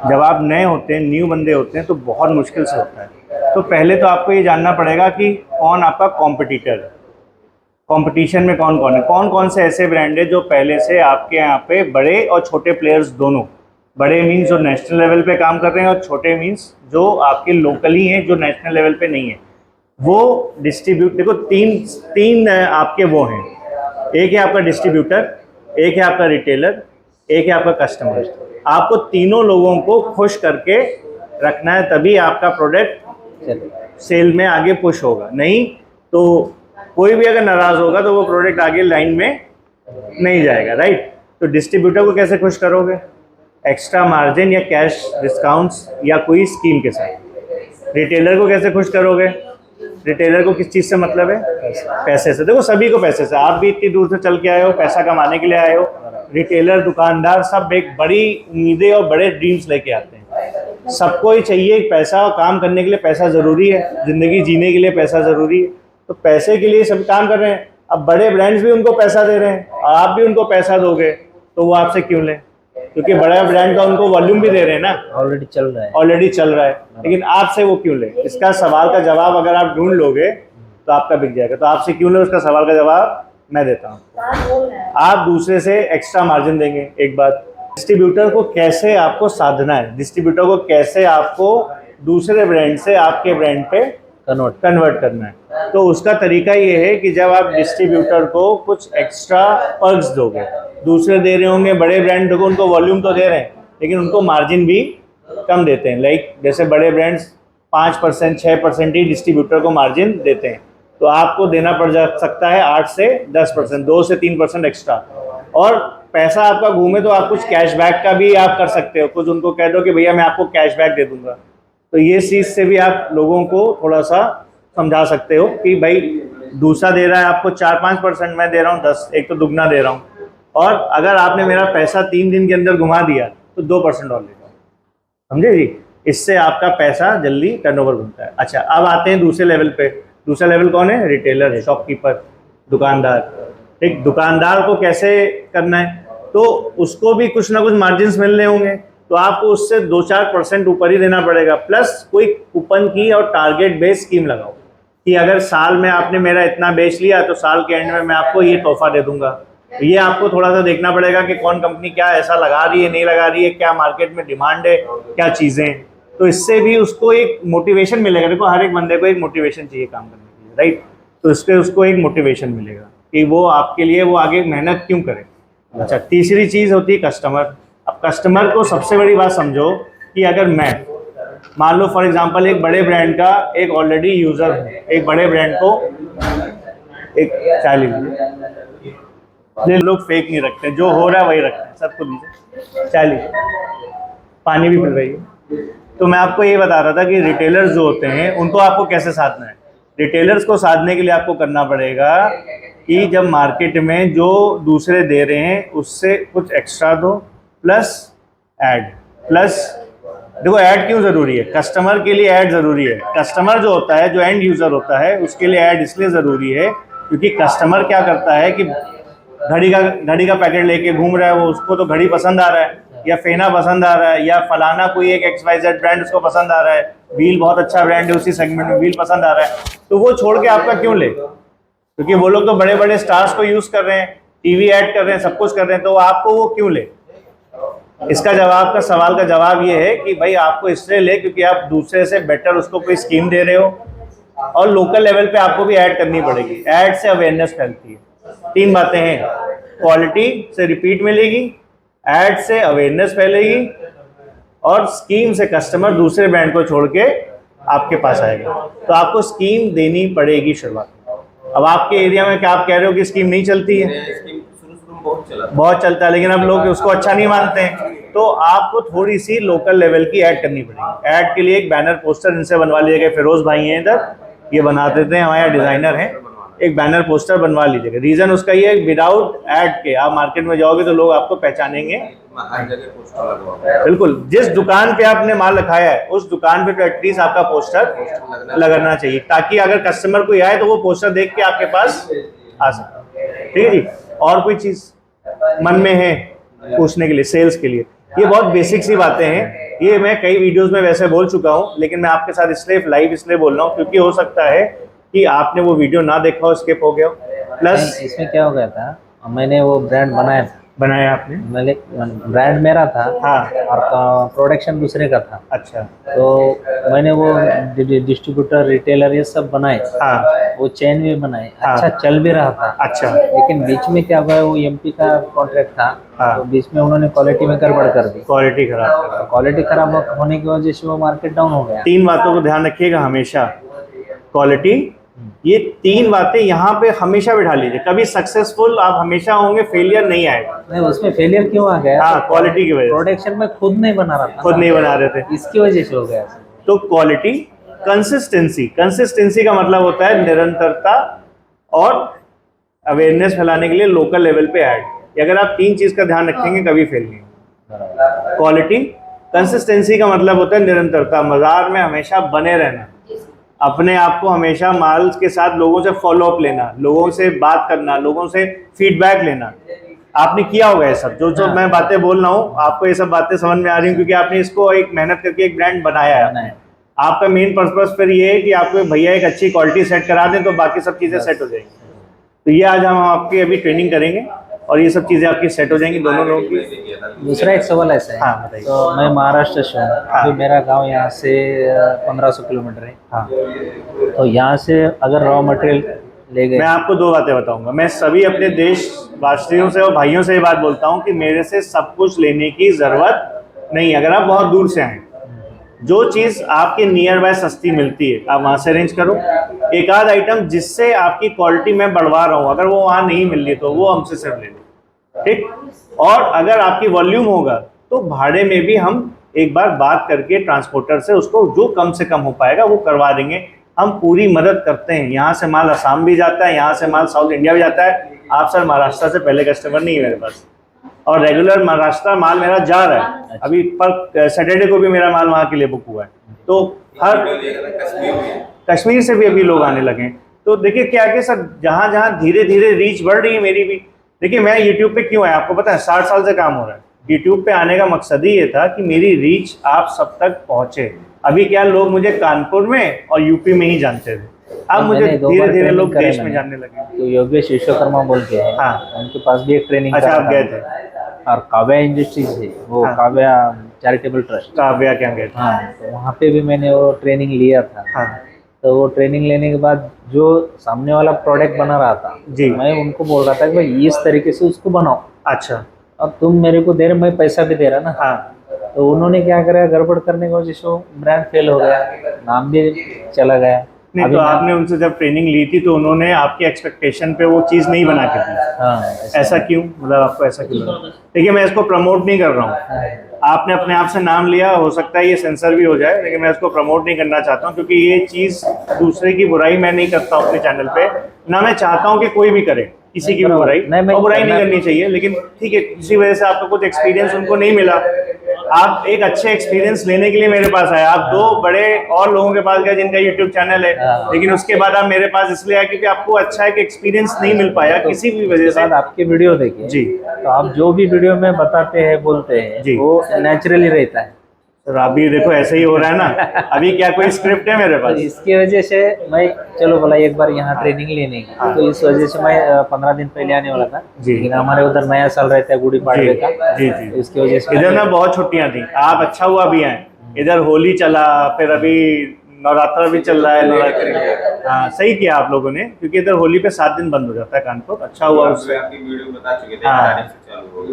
जब आप नए होते हैं, न्यू बंदे होते हैं, तो बहुत मुश्किल से होता है। तो पहले तो आपको ये जानना पड़ेगा कि कौन आपका कॉम्पिटिटर है, कंपटीशन में कौन कौन है, कौन कौन से ऐसे ब्रांड है जो पहले से आपके यहाँ पे बड़े और छोटे प्लेयर्स दोनों, बड़े मीन्स जो नेशनल लेवल पे काम कर रहे हैं और छोटे मीन्स जो आपके लोकली हैं जो नेशनल लेवल पे नहीं है, वो डिस्ट्रीब्यूट। देखो तीन तीन आपके वो हैं, एक है आपका डिस्ट्रीब्यूटर, एक है आपका रिटेलर, एक है आपका कस्टमर। आपको तीनों लोगों को खुश करके रखना है, तभी आपका प्रोडक्ट सेल में आगे पुश होगा। नहीं तो कोई भी अगर नाराज़ होगा तो वो प्रोडक्ट आगे लाइन में नहीं जाएगा, राइट। तो डिस्ट्रीब्यूटर को कैसे खुश करोगे? एक्स्ट्रा मार्जिन या कैश डिस्काउंट्स या कोई स्कीम के साथ। रिटेलर को कैसे खुश करोगे? रिटेलर को किस चीज़ से मतलब है? पैसे से। देखो सभी को पैसे से, आप भी इतनी दूर से चल के आए हो, पैसा कमाने के लिए आए हो। रिटेलर, दुकानदार सब एक बड़ी उम्मीदें और बड़े ड्रीम्स लेके आते हैं। सबको ही चाहिए पैसा, और काम करने के लिए पैसा ज़रूरी है, ज़िंदगी जीने के लिए पैसा ज़रूरी है। तो पैसे के लिए सब काम कर रहे हैं। अब बड़े ब्रांड्स भी उनको पैसा दे रहे हैं और आप भी उनको पैसा दोगे तो वो आपसे क्यों लें? क्योंकि बड़ा ब्रांड का उनको वॉल्यूम भी दे रहे हैं ना, ऑलरेडी चल रहा है। लेकिन आपसे वो क्यों ले? इसका सवाल का जवाब अगर आप ढूंढ लोगे तो आपका बिक जाएगा। तो आपसे क्यों ले, उसका सवाल का जवाब मैं देता हूँ। आप दूसरे से एक्स्ट्रा मार्जिन देंगे। एक बात, डिस्ट्रीब्यूटर को कैसे आपको साधना है, डिस्ट्रीब्यूटर को कैसे आपको दूसरे ब्रांड से आपके ब्रांड पे कन्वर्ट करना है। तो उसका तरीका ये है कि जब आप डिस्ट्रीब्यूटर को कुछ एक्स्ट्रा पर्क्स दोगे, दूसरे दे रहे होंगे बड़े ब्रांड को, उनको वॉल्यूम तो दे रहे हैं लेकिन उनको मार्जिन भी कम देते हैं। लाइक जैसे बड़े ब्रांड्स 5%, 6% ही डिस्ट्रीब्यूटर को मार्जिन देते हैं, तो आपको देना पड़ जा सकता है 8 से 10%, 2 से 3% एक्स्ट्रा। और पैसा आपका घूमे तो आप कुछ कैशबैक का भी आप कर सकते हो, कुछ उनको कह दो कि भैया मैं आपको कैशबैक दे दूंगा। तो ये चीज़ से भी आप लोगों को थोड़ा सा समझा सकते हो कि भाई दूसरा दे रहा है आपको 4-5%, मैं दे रहा हूँ 10, एक तो दुगना दे रहा हूँ। और अगर आपने मेरा पैसा 3 दिन के अंदर घुमा दिया तो 2% और लेगा, समझे जी। इससे आपका पैसा जल्दी टर्नओवर घूमता है। अच्छा, अब आते हैं दूसरे लेवल पे। दूसरा लेवल कौन है? रिटेलर, शॉपकीपर, दुकानदार। एक दुकानदार को कैसे करना है? तो उसको भी कुछ ना कुछ मार्जिन मिल रहे होंगे, तो आपको उससे 2-4% ऊपर ही देना पड़ेगा। प्लस कोई कूपन की और टारगेट बेस्ड स्कीम लगाओ कि अगर साल में आपने मेरा इतना बेच लिया तो साल के एंड में मैं आपको ये तोहफा दे दूंगा। ये आपको थोड़ा सा देखना पड़ेगा कि कौन कंपनी क्या ऐसा लगा रही है, नहीं लगा रही है, क्या मार्केट में डिमांड है, क्या चीज़ें। तो इससे भी उसको एक मोटिवेशन मिलेगा। देखो हर एक बंदे को एक मोटिवेशन चाहिए काम करने के लिए, राइट। तो इससे उसको एक मोटिवेशन मिलेगा कि वो आपके लिए वो आगे मेहनत क्यों करे। अच्छा, तीसरी चीज़ होती है कस्टमर। अब कस्टमर को सबसे बड़ी बात समझो कि अगर मैं मान लो फॉर एग्जांपल एक बड़े ब्रांड का एक ऑलरेडी यूज़र हूँ, एक बड़े ब्रांड को एक 40 लोग फेक नहीं रखते, जो हो रहा है वही रखते हैं, सबको दीजिए 40 पानी भी पिल रही है। तो मैं आपको ये बता रहा था कि रिटेलर्स जो होते हैं उनको आपको कैसे साधना है। रिटेलर्स को साधने के लिए आपको करना पड़ेगा कि जब मार्केट में जो दूसरे दे रहे हैं उससे कुछ एक्स्ट्रा दो, प्लस ऐड। प्लस देखो ऐड क्यों ज़रूरी है? कस्टमर के लिए ऐड ज़रूरी है। कस्टमर जो होता है, जो एंड यूज़र होता है, उसके लिए ऐड इसलिए ज़रूरी है क्योंकि कस्टमर क्या करता है कि घड़ी का पैकेट लेके घूम रहा है, वो उसको तो घड़ी पसंद आ रहा है, या फेना पसंद आ रहा है, या फलाना कोई एक XYZ ब्रांड उसको पसंद आ रहा है, व्हील बहुत अच्छा ब्रांड है उसी सेगमेंट में, व्हील पसंद आ रहा है, तो वो छोड़ के आपका क्यों ले? क्योंकि वो लोग तो बड़े बड़े स्टार्स को यूज़ कर रहे हैं, टीवी ऐड कर रहे हैं, सब कुछ कर रहे हैं, तो आपको वो क्यों ले? इसका जवाब का सवाल का जवाब ये है कि भाई आपको इसलिए ले क्योंकि आप दूसरे से बेटर उसको कोई स्कीम दे रहे हो और लोकल लेवल पे आपको भी ऐड करनी पड़ेगी। ऐड से अवेयरनेस फैलती है। 3 बातें हैं, क्वालिटी से रिपीट मिलेगी, ऐड से अवेयरनेस फैलेगी, और स्कीम से कस्टमर दूसरे ब्रांड को छोड़ के आपके पास आएगा। तो आपको स्कीम देनी पड़ेगी शुरुआत में। अब आपके एरिया में क्या आप कह रहे हो कि स्कीम नहीं चलती है? बहुत चलता है, लेकिन अब लोग उसको अच्छा नहीं मानते हैं। तो आपको थोड़ी सी लोकल लेवल की ऐड करनी पड़ेगी। ऐड के लिए एक बैनर पोस्टर इनसे बनवा लीजिएगा। फिरोज भाई हैं इधर, ये बना देते हैं, हमारे डिज़ाइनर हैं। एक बैनर पोस्टर बनवा लीजिएगा। रीज़न उसका ये है, विदाउट ऐड के आप मार्केट में जाओगे तो लोग आपको पहचानेंगे। बिल्कुल, जिस दुकान पे आपने माल रखाया है उस दुकान पे तो एटलीस्ट आपका पोस्टर लगाना चाहिए, ताकि अगर कस्टमर कोई आए तो वो पोस्टर देख के आपके पास आ सके। ठीक है जी। और कोई चीज़ मन में है पूछने के लिए, सेल्स के लिए? ये बहुत बेसिक सी बातें हैं, ये मैं कई वीडियोस में वैसे बोल चुका हूँ, लेकिन मैं आपके साथ इसलिए लाइव इसलिए बोल रहा हूँ क्योंकि हो सकता है कि आपने वो वीडियो ना देखा हो, स्किप हो गया हो। प्लस इसमें क्या हो गया था, मैंने वो ब्रांड बनाया आपने? मैंने ब्रांड मेरा था हाँ। और प्रोडक्शन दूसरे का था। अच्छा। तो मैंने वो डिस्ट्रीब्यूटर रिटेलर ये सब बनाए, हाँ। वो चेन भी बनाए, हाँ। अच्छा चल भी रहा था। अच्छा। लेकिन बीच में क्या हुआ, वो एमपी का कॉन्ट्रैक्ट था। हाँ। तो बीच में उन्होंने क्वालिटी में गड़बड़ कर दी, क्वालिटी खराब कर। क्वालिटी खराब होने की वजह से वो मार्केट डाउन हो गया। 3 बातों को ध्यान रखिएगा हमेशा, क्वालिटी, ये 3 बातें यहाँ पे हमेशा बिठा लीजिए। कभी सक्सेसफुल आप हमेशा होंगे, फेलियर नहीं आएगा। नहीं, उसमें फेलियर क्यों आ गया? हाँ, क्वालिटी की वजह से। प्रोडक्शन में खुद नहीं बना रहा था, खुद नहीं बना रहे थे, इसकी वजह से हो गया। तो क्वालिटी, कंसिस्टेंसी का मतलब होता है निरंतरता और अवेयरनेस फैलाने के लिए लोकल लेवल पे ऐड। अगर आप 3 चीज का ध्यान रखेंगे कभी फेल नहीं होगा। क्वालिटी, कंसिस्टेंसी का मतलब होता है निरंतरता, बाजार में हमेशा बने रहना, अपने आप को हमेशा माल के साथ लोगों से फॉलो अप लेना, लोगों से बात करना, लोगों से फीडबैक लेना। आपने किया होगा ये सब, जो मैं बातें बोल रहा हूँ आपको ये सब बातें समझ में आ रही हैं क्योंकि आपने इसको एक मेहनत करके एक ब्रांड बनाया है। आपका मेन पर्पस फिर ये है कि आपको भैया एक अच्छी क्वालिटी सेट करा दें तो बाकी सब चीज़ें सेट हो जाएंगी। तो ये आज हम आपकी अभी ट्रेनिंग करेंगे और ये सब चीज़ें आपकी सेट हो जाएंगी दोनों लोगों की। दूसरा एक सवाल ऐसा है, हाँ बताइए। तो मैं महाराष्ट्र से हूँ, अभी मेरा गांव यहाँ से 1500 किलोमीटर है। हाँ, तो यहाँ से अगर रॉ मटेरियल ले गए, मैं आपको 2 बातें बताऊंगा। मैं सभी अपने देशवासियों से और भाइयों से ये बात बोलता हूँ कि मेरे से सब कुछ लेने की ज़रूरत नहीं। अगर आप बहुत दूर से आए, जो चीज़ आपके नियर बाय सस्ती मिलती है आप वहाँ से अरेंज करो। एक आध आइटम जिससे आपकी क्वालिटी मैं बढ़वा रहा हूँ, अगर वो वहाँ नहीं मिल रही तो वो हमसे सिर्फ ले लो, ठीक। और अगर आपकी वॉल्यूम होगा तो भाड़े में भी हम एक बार बात करके ट्रांसपोर्टर से उसको जो कम से कम हो पाएगा वो करवा देंगे। हम पूरी मदद करते हैं। यहाँ से माल असम भी जाता है, यहाँ से माल साउथ इंडिया भी जाता है। आप सर महाराष्ट्र से पहले कस्टमर नहीं है मेरे पास, और रेगुलर महाराष्ट्र माल मेरा जा रहा है। अभी पर सैटरडे को भी मेरा माल वहाँ के लिए बुक हुआ है। तो हर कश्मीर से भी अभी लोग आने लगे। तो देखिए क्या कि सर जहाँ जहाँ धीरे धीरे रीच बढ़ रही है मेरी भी। देखिए मैं यूट्यूब पे क्यों आया आपको पता है, 60 साल से काम हो रहा है। यूट्यूब पे आने का मकसद ही ये था कि मेरी रीच आप सब तक पहुँचे। अभी क्या लोग मुझे कानपुर में और यूपी में ही जानते थे, अब मुझे धीरे धीरे लोग देश में जानने लगे। तो योगेश विश्वकर्मा बोल के हैं, हाँ, उनके पास भी एक ट्रेनिंग। अच्छा, आप गए थे? और काव्या इंडस्ट्रीज है वो, हाँ। काव्या चैरिटेबल ट्रस्ट, काव्या क्या गए थे? हाँ, तो वहाँ पे भी मैंने वो ट्रेनिंग लिया था। हाँ। तो वो ट्रेनिंग लेने के बाद जो सामने वाला प्रोडक्ट बना रहा था जी, मैं उनको बोल रहा था कि भाई इस तरीके से उसको बनाओ। अच्छा, अब तुम मेरे को दे रहे, मैं पैसा भी दे रहा ना। हाँ। तो उन्होंने क्या करा, गड़बड़ करने की वजह से ब्रांड फेल हो गया, नाम भी चला गया। नहीं तो आपने उनसे जब ट्रेनिंग ली थी तो उन्होंने आपकी एक्सपेक्टेशन पे वो चीज़ नहीं बना के दी। हाँ, ऐसा क्यों, मतलब आपको ऐसा क्यों लगा? देखिए मैं इसको प्रमोट नहीं कर रहा हूँ, आपने अपने आप से नाम लिया, हो सकता है ये सेंसर भी हो जाए, लेकिन मैं इसको प्रमोट नहीं करना चाहता हूँ क्योंकि ये चीज़ दूसरे की बुराई मैं नहीं करता हूँ अपने चैनल पे, ना मैं चाहता हूँ कि कोई भी करे किसी की भी बुराई, और बुराई नहीं करनी चाहिए। लेकिन ठीक है, इसी वजह से आपको कुछ एक्सपीरियंस उनको नहीं मिला, आप एक अच्छे एक्सपीरियंस लेने के लिए मेरे पास आए। आप 2 बड़े और लोगों के पास गए जिनका यूट्यूब चैनल है, लेकिन उसके बाद आप मेरे पास इसलिए आए क्योंकि आपको अच्छा एक एक्सपीरियंस नहीं मिल पाया किसी भी वजह से। आपके वीडियो देखिए जी, तो आप जो भी वीडियो में बताते हैं बोलते हैं जी, वो नेचुरली रहता है। सर अभी देखो ऐसे ही हो रहा है ना, अभी क्या कोई स्क्रिप्ट है मेरे पास? तो इसकी वजह से मैं चलो बोला एक बार यहाँ ट्रेनिंग लेने की, तो इस वजह से मैं 15 दिन पहले आने वाला था। लेकिन हमारे उधर नया साल रहता है गुड़ी पाड़वे का, जी जी, इसकी वजह से इधर ना बहुत छुट्टियां थी। आप अच्छा हुआ भी आए, इधर होली चला, फिर अभी नवरात्रा भी चल रहा है, नवरात्रि। हाँ सही किया आप लोगों ने, क्योंकि इधर होली पे 7 दिन बंद हो जाता है कानपुर। अच्छा हुआ उससे, हाँ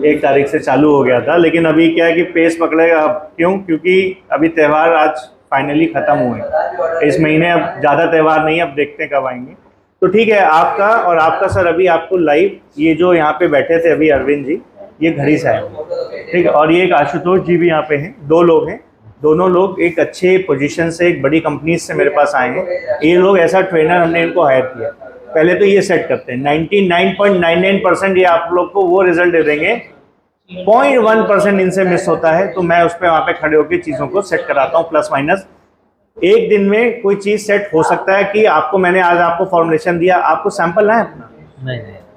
1 तारीख से चालू हो गया था। लेकिन अभी क्या है कि पेस पकड़ेगा अब, क्यों? क्योंकि अभी त्यौहार आज फाइनली ख़त्म हुए, इस महीने अब ज़्यादा त्यौहार नहीं, अब देखते हैं कब आएंगे। तो ठीक है, आपका और आपका सर अभी आपको लाइव, ये जो यहाँ पे बैठे थे अभी अरविंद जी, ये घड़ी से आए, ठीक है, और ये एक आशुतोष जी भी यहाँ पे हैं, 2 लोग हैं। दोनों लोग एक अच्छे पोजीशन से, एक बड़ी कंपनी से मेरे पास आए हैं। ये लोग ऐसा ट्रेनर हमने इनको हायर किया, पहले तो ये सेट करते हैं 99.99% ये आप लोग को वो रिजल्ट दे देंगे, 0.1% इनसे मिस होता है तो मैं उस पर वहाँ पे खड़े होकर चीज़ों को सेट कराता हूँ। प्लस माइनस एक दिन में कोई चीज़ सेट हो सकता है कि आपको, मैंने आज आपको फॉर्मुलेशन दिया, आपको सैंपल लाए अपना?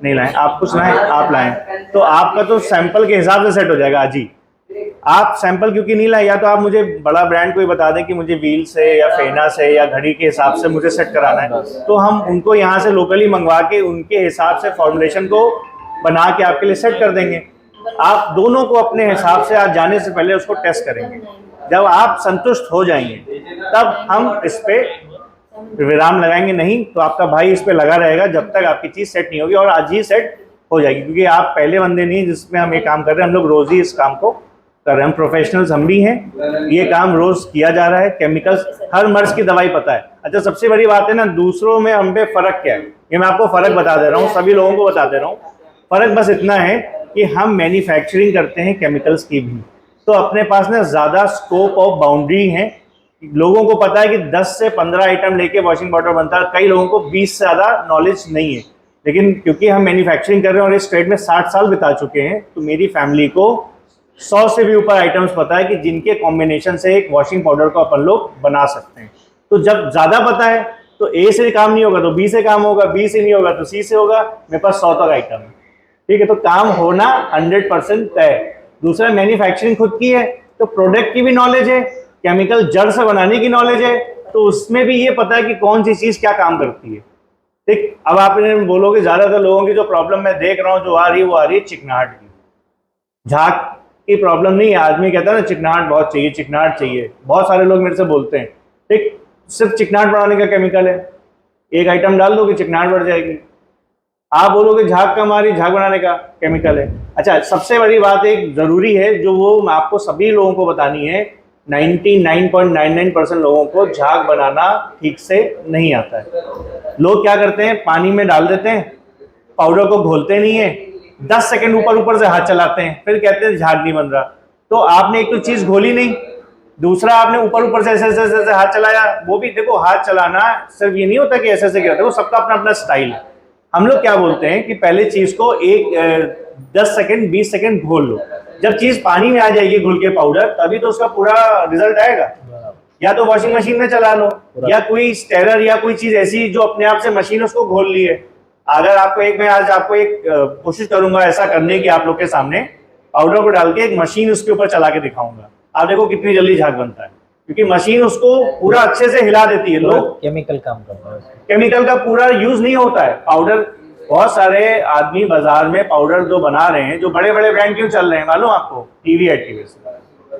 नहीं लाए, आप कुछ लाएं, आप लाएं तो आपका तो सैंपल के हिसाब से सेट हो जाएगा आज ही। आप सैंपल क्योंकि नहीं लाए, या तो आप मुझे बड़ा ब्रांड कोई बता दें कि मुझे व्हील से या फेना से या घड़ी के हिसाब से मुझे सेट कराना है, तो हम उनको यहाँ से लोकली मंगवा के उनके हिसाब से फॉर्मुलेशन को बना के आपके लिए सेट कर देंगे। आप दोनों को अपने हिसाब से आज जाने से पहले उसको टेस्ट करेंगे। जब आप संतुष्ट हो जाएंगे तब हम इस पे विराम लगाएंगे, नहीं तो आपका भाई इस पे लगा रहेगा जब तक आपकी चीज़ सेट नहीं होगी, और आज ही सेट हो जाएगी, क्योंकि आप पहले बंदे नहीं जिसमें हम ये काम कर रहे हैं, हम लोग रोज़ ही इस काम को कर रहे हैं, हम प्रोफेशनल्स हम भी हैं, ये काम रोज़ किया जा रहा है। केमिकल्स, हर मर्ज की दवाई पता है। अच्छा, सबसे बड़ी बात है ना, दूसरों में हम पे फ़र्क क्या है, ये मैं आपको फ़र्क बता दे रहा हूँ, सभी लोगों को बता दे रहा हूँ। फ़र्क बस इतना है कि हम मैन्युफैक्चरिंग करते हैं केमिकल्स की भी, तो अपने पास ना ज़्यादा स्कोप ऑफ बाउंड्री है। लोगों को पता है कि 10 से 15 आइटम लेके वॉशिंग पाउडर बनता है, कई लोगों को 20 से ज़्यादा नॉलेज नहीं है। लेकिन क्योंकि हम मैन्युफैक्चरिंग कर रहे हैं और इस ट्रेड में 60 साल बिता चुके हैं, तो मेरी फैमिली को 100 से भी ऊपर आइटम्स पता है कि जिनके कॉम्बिनेशन से एक वॉशिंग पाउडर को अपन लोग बना सकते हैं। तो जब ज़्यादा पता है तो ए से काम नहीं होगा तो बी से काम होगा, बी से नहीं होगा तो सी से होगा, मेरे पास 100 तक आइटम है। ठीक है, तो काम होना 100% तय। दूसरा, मैन्युफैक्चरिंग खुद की है तो प्रोडक्ट की भी नॉलेज है, केमिकल जड़ से बनाने की नॉलेज है, तो उसमें भी ये पता है कि कौन सी चीज़ क्या काम करती है। ठीक, अब आप बोलोगे ज़्यादातर लोगों की जो प्रॉब्लम मैं देख रहा हूँ जो आ रही है वो आ रही है चिकनाहट की। झाग की प्रॉब्लम नहीं है, आदमी कहता है ना चिकनाहट बहुत चाहिए, चिकनाहट चाहिए, बहुत सारे लोग मेरे से बोलते हैं। ठीक, सिर्फ चिकनाहट बढ़ाने का केमिकल है, एक आइटम डाल दो कि चिकनाहट बढ़ जाएगी। आप बोलोगे झाग कम आ रही, झाग बनाने का केमिकल है। अच्छा, सबसे बड़ी बात एक ज़रूरी है जो वो मैं आपको सभी लोगों को बतानी है, 99.99% लोगों को झाग बनाना ठीक से नहीं आता है। लोग क्या करते हैं, पानी में डाल देते हैं, पाउडर को घोलते नहीं है, 10 सेकंड ऊपर ऊपर से हाथ चलाते हैं, फिर कहते हैं झाग नहीं बन रहा। तो आपने एक तो चीज़ घोली नहीं, दूसरा आपने ऊपर ऊपर से ऐसे ऐसे ऐसे हाथ चलाया। वो भी देखो, हाथ चलाना सिर्फ ये नहीं होता कि ऐसे ऐसे करते हैं, वो सबका अपना अपना स्टाइल है। हम लोग क्या बोलते हैं कि पहले चीज़ को 10 सेकंड 20 सेकंड घोल लो, जब चीज़ पानी में आ जाएगी घुल के पाउडर, तभी तो उसका पूरा रिजल्ट आएगा। या तो वॉशिंग मशीन में चला लो, या कोई स्टेरर या कोई चीज़ ऐसी जो अपने आप से मशीन उसको घोल ली है। अगर आपको मैं आज आपको एक कोशिश करूंगा ऐसा करने की, आप लोग के सामने पाउडर को डाल के एक मशीन उसके ऊपर चला के दिखाऊंगा, आप देखो कितनी जल्दी झाग बनता है, क्योंकि मशीन उसको पूरा अच्छे से हिला देती है। लोग केमिकल काम करता है, केमिकल का पूरा यूज नहीं होता है। पाउडर, बहुत सारे आदमी बाजार में पाउडर जो बना रहे हैं, जो बड़े बड़े ब्रांड क्यों चल रहे हैं मालूम आपको, टीवी एड की वजह से।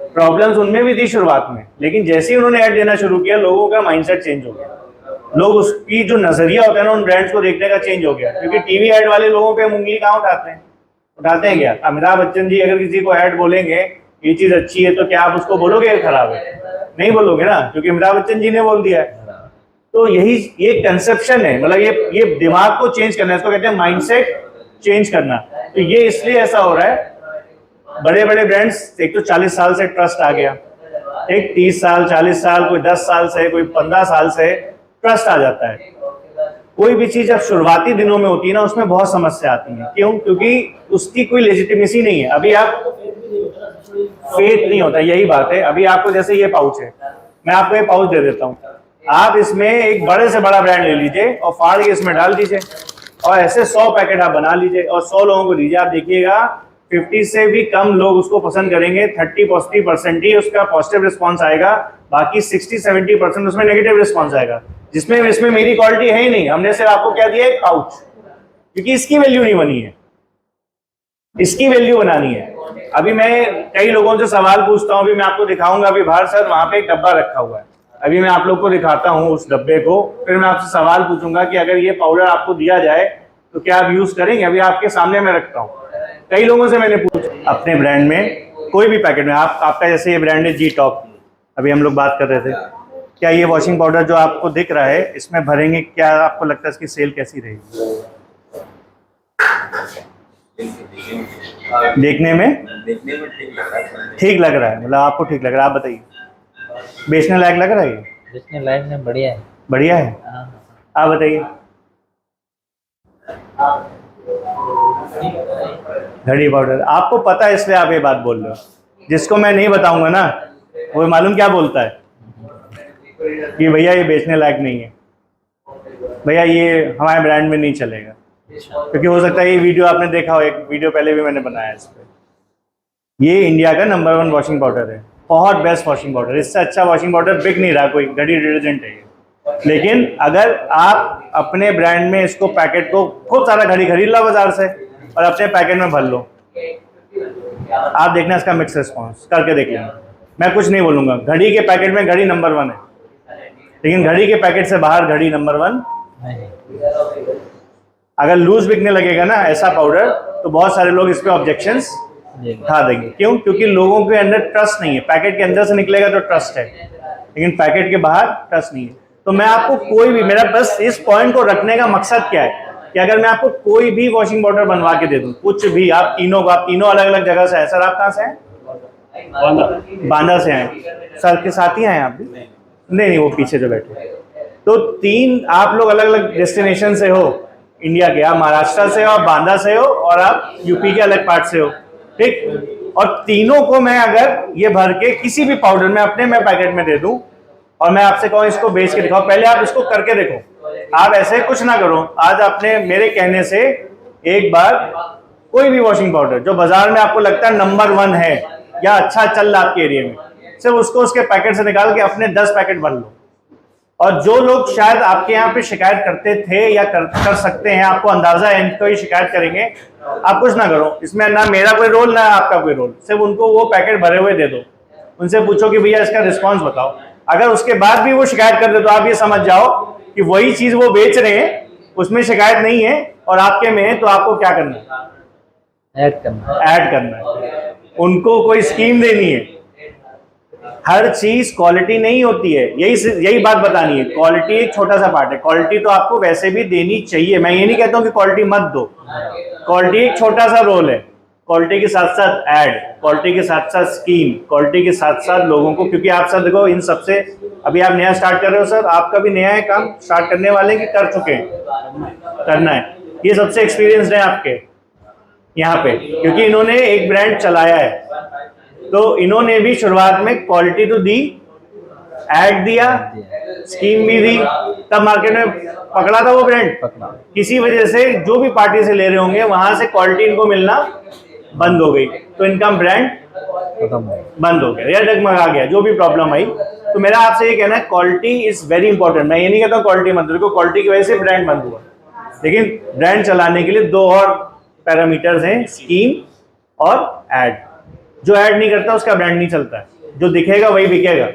प्रॉब्लम्स उनमें भी थी शुरुआत में, लेकिन जैसे ही उन्होंने ऐड देना शुरू किया, लोगों का माइंडसेट चेंज हो गया। लोग उसकी जो नजरिया होता है ना उन ब्रांड्स को देखने का चेंज हो गया, क्योंकि टीवी ऐड वाले लोगों पे उंगली कहाँ उठाते हैं, उठाते हैं क्या? अमिताभ बच्चन जी अगर किसी को ऐड बोलेंगे ये चीज अच्छी है, तो क्या आप उसको बोलोगे खराब है? नहीं बोलोगे ना, क्योंकि अमिताभ बच्चन जी ने बोल दिया है। तो यही ये कंसेप्शन है, मतलब ये दिमाग को चेंज करना है, इसको कहते हैं माइंडसेट चेंज करना। तो ये इसलिए ऐसा हो रहा है, बड़े बड़े ब्रांड्स, एक तो 40 साल से ट्रस्ट आ गया, एक 30 साल 40 साल, कोई 10 साल से, कोई 15 साल से ट्रस्ट आ जाता है। कोई भी चीज जब शुरुआती दिनों में होती है ना, उसमें बहुत समस्या आती है। क्यों? क्योंकि उसकी कोई लेजिटिमेसी नहीं है। अभी आप फेथ नहीं होता, यही बात है। अभी आपको जैसे ये पाउच है, मैं आपको ये पाउच दे देता हूँ, आप इसमें एक बड़े से बड़ा ब्रांड ले लीजिए और फाड़ के इसमें डाल दीजिए, और ऐसे 100 पैकेट आप बना लीजिए और 100 लोगों को दीजिए। आप देखिएगा 50 से भी कम लोग उसको पसंद करेंगे, 30-40% ही उसका पॉजिटिव रिस्पॉन्स आएगा, बाकी 60-70% उसमें नेगेटिव रिस्पॉन्स आएगा, जिसमें इसमें मेरी क्वालिटी है ही नहीं। हमने सिर्फ आपको क्या दिया, एक पाउच, क्योंकि इसकी वैल्यू नहीं बनी है, इसकी वैल्यू बनानी है। अभी मैं कई लोगों से सवाल पूछता हूँ, अभी मैं आपको दिखाऊंगा, अभी बाहर सर वहां पे एक डब्बा रखा हुआ है, अभी मैं आप लोग को दिखाता हूँ उस डब्बे को, फिर मैं आपसे सवाल पूछूंगा कि अगर ये पाउडर आपको दिया जाए तो क्या आप यूज करेंगे? अभी आपके सामने मैं रखता हूँ। कई लोगों से मैंने पूछा अपने ब्रांड में कोई भी पैकेट में, आपका जैसे ये ब्रांड है जी टॉप, अभी हम लोग बात कर रहे थे, क्या ये वॉशिंग पाउडर जो आपको दिख रहा है इसमें भरेंगे, क्या आपको लगता है इसकी सेल कैसी रहेगी? देखने में ठीक लग रहा है, मतलब आपको ठीक लग रहा है, आप बताइए बेचने लायक लग रहा है? बेचने लायक में बढ़िया है, बढ़िया है। आप बताइए। घड़ी पाउडर आपको पता है इसलिए आप ये बात बोल रहे हो, जिसको मैं नहीं बताऊंगा ना वो मालूम क्या बोलता है कि भैया ये बेचने लायक नहीं है, भैया ये हमारे ब्रांड में नहीं चलेगा। क्योंकि हो सकता है ये वीडियो आपने देखा हो, एक वीडियो पहले भी मैंने बनाया इस पर, ये इंडिया का नंबर 1 वॉशिंग पाउडर है, बहुत बेस्ट वॉशिंग पाउडर। इससे अच्छा वॉशिंग पाउडर बिक नहीं रहा, कोई घड़ी डिटर्जेंट है ये। लेकिन अगर आप अपने ब्रांड में इसको पैकेट को खूब सारा घड़ी खरीद लो बाजार से और अपने पैकेट में भर लो, आप देखना इसका मिक्स रिस्पॉन्स करके देख लेना। मैं कुछ नहीं बोलूँगा, घड़ी के पैकेट में घड़ी नंबर 1 है, लेकिन घड़ी के पैकेट से बाहर घड़ी नंबर 1 नहीं। अगर लूज बिकने लगेगा ना ऐसा पाउडर, तो बहुत सारे लोग इस पे ऑब्जेक्शंस उठा देंगे। क्यों? क्योंकि लोगों के अंदर ट्रस्ट नहीं है। पैकेट के अंदर से निकलेगा तो ट्रस्ट है, लेकिन पैकेट के बाहर ट्रस्ट नहीं है। तो मैं आपको कोई भी, मेरा बस इस पॉइंट को रखने का मकसद क्या है कि अगर मैं आपको कोई भी वॉशिंग पाउडर बनवा के दे दूं, कुछ भी, आप तीनों अलग अलग जगह से हैं। सर आप कहाँ से हैं? बांदा से हैं। सर के साथ ही हैं आप भी? नहीं, वो पीछे जो बैठे। तो 3 आप लोग अलग अलग डेस्टिनेशन से हो इंडिया के। आप महाराष्ट्र से हो, आप बांदा से हो, और आप यूपी के अलग पार्ट से हो, ठीक। और तीनों को मैं अगर ये भर के किसी भी पाउडर में अपने मैं पैकेट में दे दूं और मैं आपसे कहूं इसको बेच के दिखाओ, पहले आप इसको करके देखो। आप ऐसे कुछ ना करो, आज आपने मेरे कहने से एक बार कोई भी वॉशिंग पाउडर जो बाजार में आपको लगता है नंबर 1 है या अच्छा चल रहा आपके एरिया में, सिर्फ उसको उसके पैकेट से निकाल के अपने 10 पैकेट भर लो। और जो लोग शायद आपके यहाँ पे शिकायत करते थे या कर सकते हैं, आपको अंदाजा है इनको ही शिकायत करेंगे, आप कुछ ना करो। इसमें ना मेरा कोई रोल ना आपका कोई रोल, सिर्फ उनको वो पैकेट भरे हुए दे दो। उनसे पूछो कि भैया इसका रिस्पॉन्स बताओ। अगर उसके बाद भी वो शिकायत कर दे तो आप ये समझ जाओ कि वही चीज वो बेच रहे हैं, उसमें शिकायत नहीं है और आपके में है, तो आपको क्या करना है? ऐड करना है। उनको कोई स्कीम देनी है। हर चीज क्वालिटी नहीं होती है, यही बात बतानी है। क्वालिटी एक छोटा सा पार्ट है, क्वालिटी तो आपको वैसे भी देनी चाहिए। मैं ये नहीं कहता हूँ कि क्वालिटी मत दो, क्वालिटी एक छोटा सा रोल है। क्वालिटी के साथ साथ ऐड, क्वालिटी के साथ साथ स्कीम, क्वालिटी के साथ साथ लोगों को, क्योंकि आप सर देखो इन सबसे, अभी आप नया स्टार्ट कर रहे हो सर, आपका भी नया है काम, स्टार्ट करने वाले कि कर चुके हैं? करना है। ये सबसे एक्सपीरियंस्ड है आपके यहाँ पे, क्योंकि इन्होंने एक ब्रांड चलाया है। तो इन्होंने भी शुरुआत में क्वालिटी तो दी, ऐड दिया, स्कीम भी दी, तब मार्केट में पकड़ा था वो ब्रांड। किसी वजह से जो भी पार्टी से ले रहे होंगे वहां से क्वालिटी इनको मिलना बंद हो गई, तो इनका ब्रांड बंद हो गया या डगमगा गया, जो भी प्रॉब्लम आई। तो मेरा आपसे ये कहना है, क्वालिटी इज वेरी इंपॉर्टेंट। मैं ये नहीं कहता क्वालिटी मत देखो, क्वालिटी की वजह से ब्रांड बंद हुआ, लेकिन ब्रांड चलाने के लिए 2 और पैरामीटर्स हैं, स्कीम और ऐड। जो ऐड नहीं करता उसका ब्रांड नहीं चलता है, जो दिखेगा वही बिकेगा।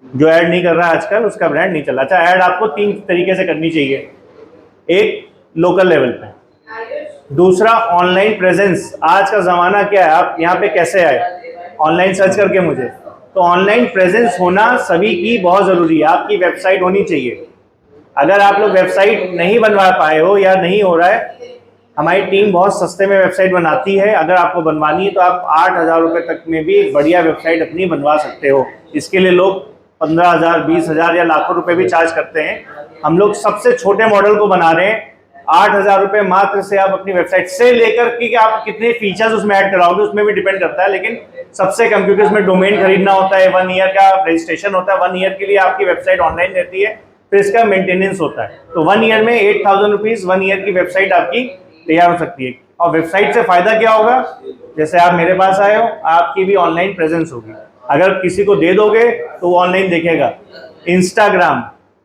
जो ऐड नहीं कर रहा है आजकल उसका ब्रांड नहीं चला। अच्छा, ऐड आपको 3 तरीके से करनी चाहिए। एक, लोकल लेवल पे। दूसरा, ऑनलाइन प्रेजेंस। आज का जमाना क्या है, आप यहाँ पे कैसे आए? ऑनलाइन सर्च करके मुझे। तो ऑनलाइन प्रेजेंस होना सभी की बहुत जरूरी है। आपकी वेबसाइट होनी चाहिए। अगर आप लोग वेबसाइट नहीं बनवा पाए हो या नहीं हो रहा है, हमारी टीम बहुत सस्ते में वेबसाइट बनाती है। अगर आपको बनवानी है तो आप 8,000 रुपये तक में भी बढ़िया वेबसाइट अपनी बनवा सकते हो। इसके लिए लोग 15,000, 20,000 या लाखों रुपए भी चार्ज करते हैं। हम लोग सबसे छोटे मॉडल को बना रहे हैं। 8,000 रुपये मात्र से आप अपनी वेबसाइट से लेकर कि आप कितने फीचर्स उसमें ऐड कराओगे उसमें भी डिपेंड करता है, लेकिन सबसे कम, क्योंकि उसमें डोमेन खरीदना होता है, 1 ईयर का रजिस्ट्रेशन होता है, 1 ईयर के लिए आपकी वेबसाइट ऑनलाइन रहती है, फिर इसका मेंटेनेंस होता है। तो 1 ईयर में 8,000 रुपीज 1 ईयर की वेबसाइट आपकी तैयार हो सकती है। और वेबसाइट से फायदा क्या होगा? जैसे आप मेरे पास आए हो, आपकी भी ऑनलाइन प्रेजेंस होगी। अगर किसी को दे दोगे तो वो ऑनलाइन देखेगा। इंस्टाग्राम,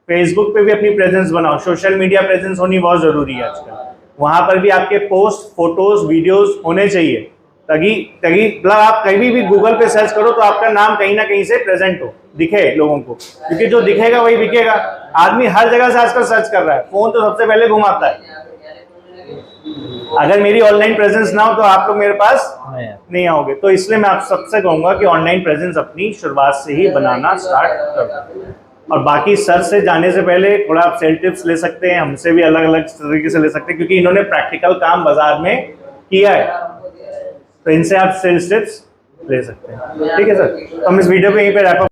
फेसबुक पे भी अपनी प्रेजेंस बनाओ। सोशल मीडिया प्रेजेंस होनी बहुत जरूरी है आजकल। वहां पर भी आपके पोस्ट, फोटोज, वीडियोस होने चाहिए, ताकि मतलब आप कहीं भी गूगल पे सर्च करो तो आपका नाम कहीं ना कहीं से प्रेजेंट हो, दिखे लोगों को, क्योंकि जो दिखेगा वही बिकेगा। आदमी हर जगह से आजकल सर्च कर रहा है, फोन तो सबसे पहले घुमाता है। अगर मेरी ऑनलाइन प्रेजेंस ना हो तो आप लोग मेरे पास नहीं आओगे। तो इसलिए मैं आप सबसे कहूंगा कि ऑनलाइन प्रेजेंस अपनी शुरुआत से ही बनाना स्टार्ट करो। और बाकी सर से जाने से पहले थोड़ा आप सेल टिप्स ले सकते हैं, हमसे भी अलग अलग तरीके से ले सकते हैं, क्योंकि इन्होंने प्रैक्टिकल काम बाजार में किया है। तो इनसे आप सेल्स टिप्स ले सकते हैं। ठीक है सर, तो हम इस वीडियो को यहीं पे रैप अप